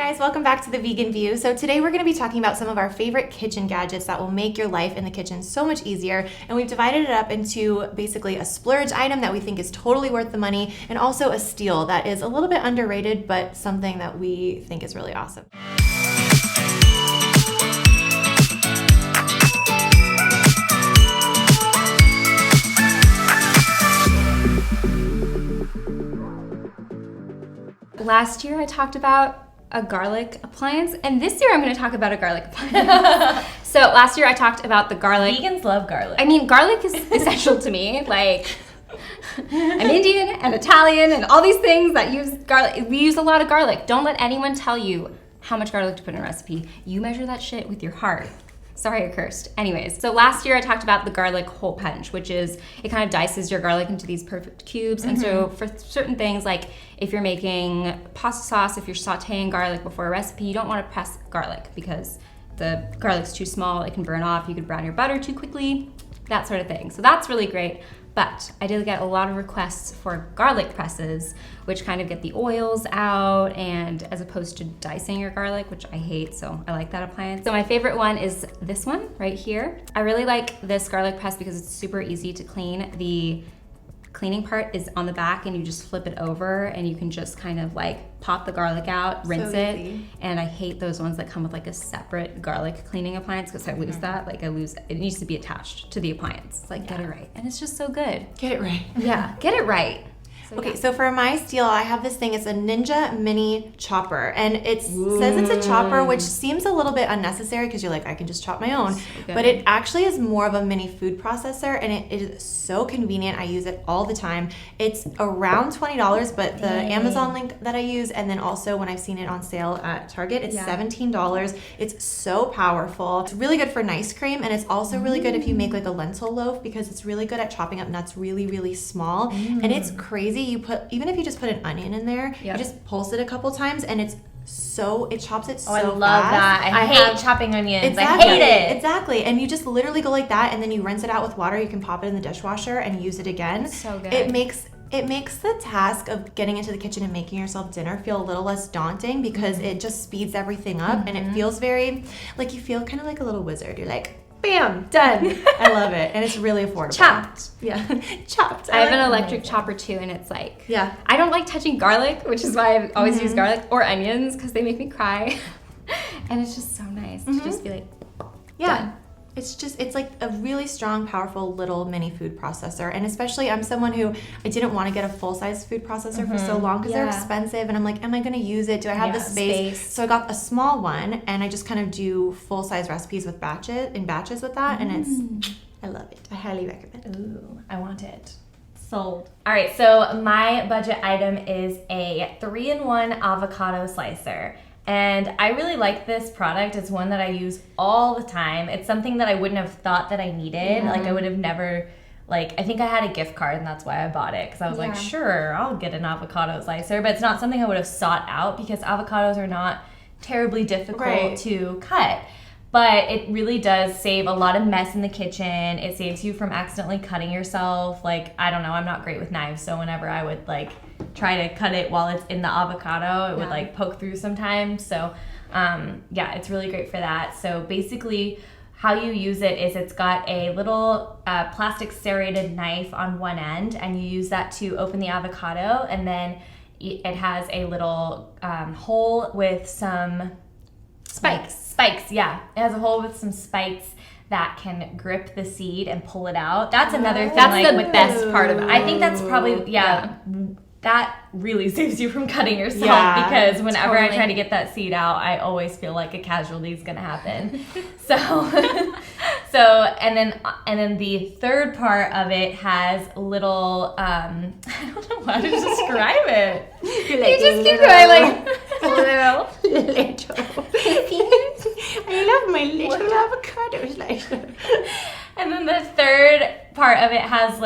guys, welcome back to the Vegan View. So today we're going to be talking about some of our favorite kitchen gadgets that will make your life in the kitchen so much easier. And we've divided it up into basically a splurge item that we think is totally worth the money, and also a steal that is a little bit underrated, but something that we think is really awesome. Last year I talked about a garlic appliance, and this year I'm going to talk about a garlic appliance. So last year I talked about the garlic. Vegans love garlic. I mean, garlic is essential to me. Like, I'm Indian and Italian and all these things that use garlic. We use a lot of garlic. Don't let anyone tell you how much garlic to put in a recipe. You measure that shit with your heart. Sorry, I cursed. Anyways, so last year I talked about the garlic hole punch, which is, it kind of dices your garlic into these perfect cubes. And so for certain things, like if you're making pasta sauce, if you're sauteing garlic before a recipe, you don't want to press garlic because the garlic's too small, it can burn off, you could brown your butter too quickly, that sort of thing. So that's really great. But I did get a lot of requests for garlic presses, which kind of get the oils out, and as opposed to dicing your garlic, which I hate, so I like that appliance. So my favorite one is this one right here. I really like this garlic press because it's super easy to clean. The cleaning part is on the back, and you just flip it over, and you can just kind of like pop the garlic out, rinse it. And I hate those ones that come with like a separate garlic cleaning appliance because I lose that. Like it needs to be attached to the appliance. Like get it right. And it's just so good. Get it right. Yeah, get it right. Okay, so for my steal, I have this thing. It's a Ninja mini chopper, and it says it's a chopper, which seems a little bit unnecessary because you're like, I can just chop my own. So but it actually is more of a mini food processor, and it is so convenient. I use it all the time. It's around $20, but the Amazon link that I use, and then also when I've seen it on sale at Target, it's $17. It's so powerful. It's really good for nice cream, and it's also really good if you make like a lentil loaf because it's really good at chopping up nuts really, really small, and it's crazy. You put, even if you just put an onion in there, you just pulse it a couple times, and it chops it so fast. I love that. I hate chopping onions. Exactly. I hate it. Exactly. And you just literally go like that, and then you rinse it out with water. You can pop it in the dishwasher and use it again. So good. It makes the task of getting into the kitchen and making yourself dinner feel a little less daunting because it just speeds everything up, and it feels very, like you feel kind of like a little wizard. You're like, bam, done. I love it. And it's really affordable. Chopped. Yeah. Chopped. I have an electric chopper too, and it's like, yeah. I don't like touching garlic, which is why I always use garlic or onions because they make me cry. And it's just so nice to just be like, done. It's like a really strong, powerful little mini food processor. And especially I'm someone who, I didn't want to get a full-size food processor for so long because they're expensive. And I'm like, am I going to use it? Do I have the space? So I got a small one, and I just kind of do full-size recipes with batches with that. And I love it. I highly recommend. Ooh, I want it. Sold. All right, so my budget item is a 3-in-1 avocado slicer. And I really like this product. It's one that I use all the time. It's something that I wouldn't have thought that I needed. Like I would have never, I think I had a gift card and that's why I bought it. Because I was like, sure, I'll get an avocado slicer. But it's not something I would have sought out because avocados are not terribly difficult to cut. But it really does save a lot of mess in the kitchen. It saves you from accidentally cutting yourself. Like, I don't know, I'm not great with knives. So whenever I would try to cut it while it's in the avocado, it would poke through sometimes. So it's really great for that. So basically how you use it is it's got a little plastic serrated knife on one end, and you use that to open the avocado, and then it has a little hole with some spikes, yeah. It has a hole with some spikes that can grip the seed and pull it out. That's another thing. That's the best part of it. I think that's probably, that really saves you from cutting yourself because whenever I try to get that seed out, I always feel like a casualty is going to happen. And then the third part of it has little, I don't know how to describe it. You just keep going little. I love my little avocado slicer. And then the third part of it has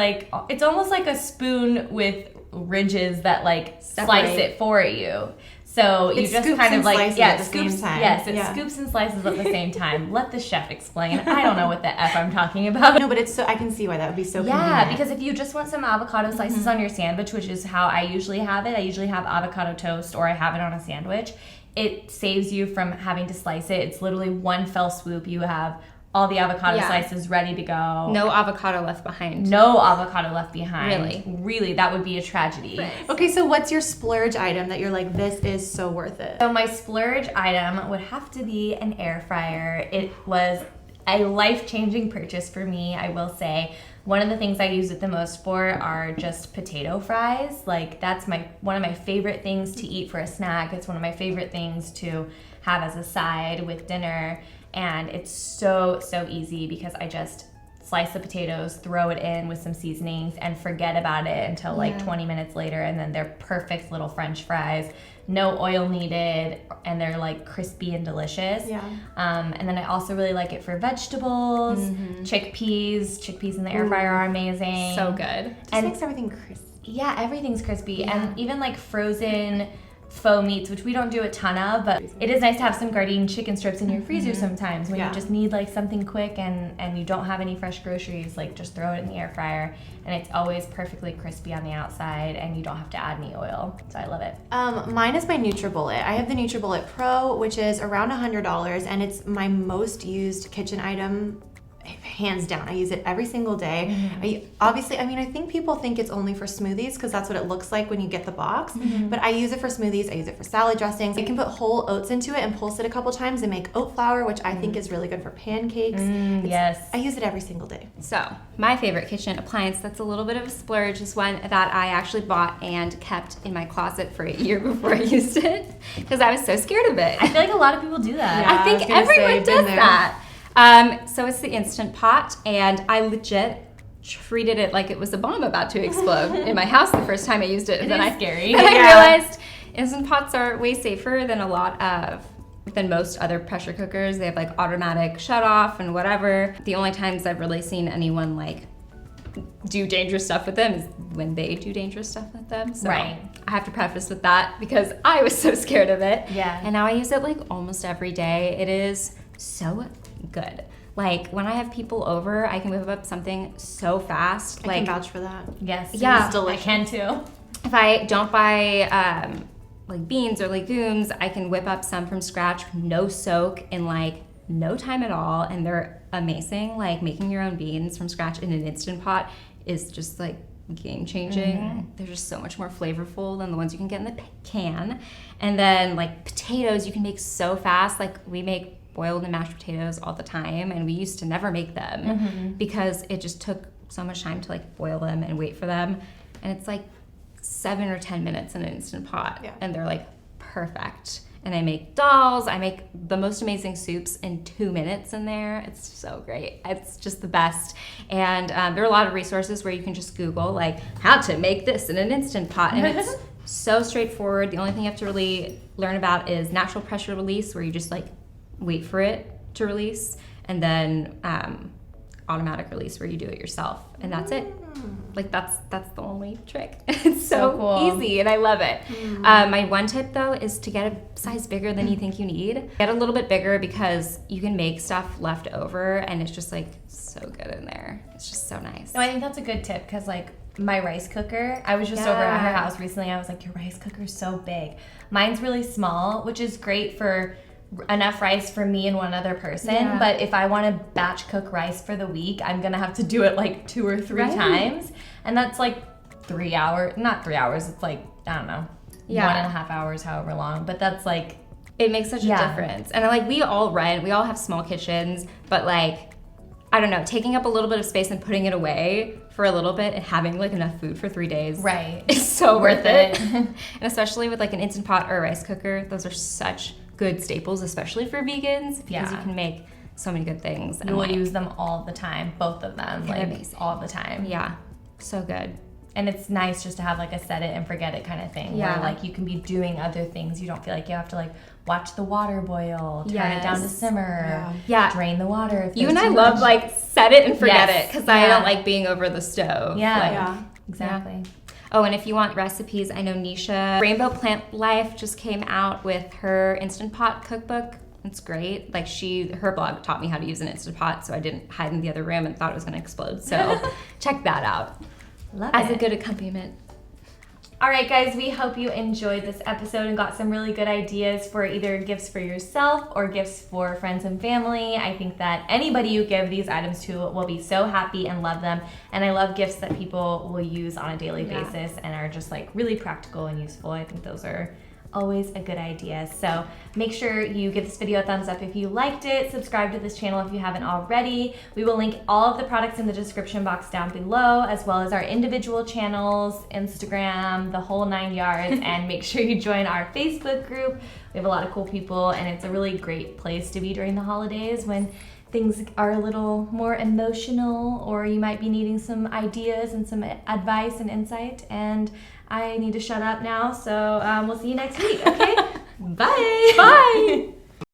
it's almost like a spoon with ridges that slice it for you. So you just kind of scoops and slices at the same time. Let the chef explain. I don't know what the F I'm talking about. No, but I can see why that would be so convenient. Yeah, because if you just want some avocado slices on your sandwich, which is how I usually have it, I usually have avocado toast or I have it on a sandwich. it saves you from having to slice it. It's literally one fell swoop. You have all the avocado slices ready to go. No avocado left behind. No avocado left behind. Really? Really, that would be a tragedy. Okay, so what's your splurge item that you're like, this is so worth it? So my splurge item would have to be an air fryer. It was a life-changing purchase for me, I will say. One of the things I use it the most for are just potato fries. Like, that's one of my favorite things to eat for a snack. It's one of my favorite things to have as a side with dinner. And it's so easy because I just slice the potatoes, throw it in with some seasonings, and forget about it until like 20 minutes later, and then they're perfect little French fries. No oil needed, and they're like crispy and delicious. Yeah. And then I also really like it for vegetables, chickpeas in the air fryer are amazing. So good. Just makes everything crispy. Yeah, everything's crispy. And even like frozen faux meats, which we don't do a ton of, but it is nice to have some Gardein chicken strips in your freezer sometimes when you just need like something quick and you don't have any fresh groceries. Like, just throw it in the air fryer, and it's always perfectly crispy on the outside, and you don't have to add any oil. So I love it. Mine is my NutriBullet. I have the NutriBullet Pro, which is around $100, and it's my most used kitchen item, hands down. I use it every single day. I think people think it's only for smoothies because that's what it looks like when you get the box, but I use it for smoothies. I use it for salad dressings. I can put whole oats into it and pulse it a couple times and make oat flour, which I think is really good for pancakes. Yes. I use it every single day. So, my favorite kitchen appliance that's a little bit of a splurge is one that I actually bought and kept in my closet for a year before I used it because I was so scared of it. I feel like a lot of people do that. I think everyone does that. So it's the Instant Pot, and I legit treated it like it was a bomb about to explode in my house the first time I used it. And then scary. Then I realized Instant Pots are way safer than most other pressure cookers. They have like automatic shut off and whatever. The only times I've really seen anyone like do dangerous stuff with them is when they do dangerous stuff with them. So I have to preface with that because I was so scared of it. Yeah. And now I use it like almost every day. It is so good. Like, when I have people over, I can whip up something so fast. I can vouch for that. Yes. Yeah. It's delicious. I can too. If I don't buy like beans or legumes, I can whip up some from scratch, no soak, in like no time at all, and they're amazing. Like, making your own beans from scratch in an Instant Pot is just like game changing. They're just so much more flavorful than the ones you can get in the can. And then like potatoes, you can make so fast. Like, we make boiled and mashed potatoes all the time, and we used to never make them because it just took so much time to like boil them and wait for them, and it's like 7 or 10 minutes in an Instant Pot, and they're like perfect. And I make dals, I make the most amazing soups in 2 minutes in there. It's so great. It's just the best. And there are a lot of resources where you can just Google like how to make this in an Instant Pot, and it's so straightforward. The only thing you have to really learn about is natural pressure release, where you just like wait for it to release, and then automatic release, where you do it yourself, and that's it. Like, that's the only trick. It's so cool. easy, and I love it. My one tip though is to get a size bigger than you think you need. Get a little bit bigger because you can make stuff left over, and it's just like so good in there. It's just so nice. No, I think that's a good tip because like my rice cooker, I was just over at her house recently. I was like, your rice cooker's so big. Mine's really small, which is great for enough rice for me and one other person, but if I want to batch cook rice for the week, I'm gonna have to do it like 2 or 3 times, and that's like 3 hours, not 3 hours, it's like, I don't know, 1.5 hours, however long, but that's like, it makes such a difference. And like, we all have small kitchens, but like, I don't know, taking up a little bit of space and putting it away for a little bit and having like enough food for 3 days is so worth it. And especially with like an Instant Pot or a rice cooker, those are such good staples, especially for vegans, because you can make so many good things. You will use them all the time, both of them, like amazing. All the time. Yeah, so good. And it's nice just to have like a set it and forget it kind of thing, where like you can be doing other things. You don't feel like you have to like watch the water boil, turn it down to simmer, drain the water. If you and I love like set it and forget it, because I don't like being over the stove. Exactly. Oh, and if you want recipes, I know NISHA Rainbow Plant Life just came out with her Instant Pot cookbook. It's great. Like, her blog taught me how to use an Instant Pot, so I didn't hide in the other room and thought it was going to explode. So check that out. Love as it. a good accompaniment. All right, guys, we hope you enjoyed this episode and got some really good ideas for either gifts for yourself or gifts for friends and family. I think that anybody you give these items to will be so happy and love them. And I love gifts that people will use on a daily basis and are just like really practical and useful. I think those are always a good idea. So make sure you give this video a thumbs up if you liked it. Subscribe to this channel if you haven't already. We will link all of the products in the description box down below, as well as our individual channels, Instagram, the whole 9 yards, and make sure you join our Facebook group. We have a lot of cool people, and it's a really great place to be during the holidays when things are a little more emotional, or you might be needing some ideas and some advice and insight. And I need to shut up now, so we'll see you next week, okay? Bye! Bye!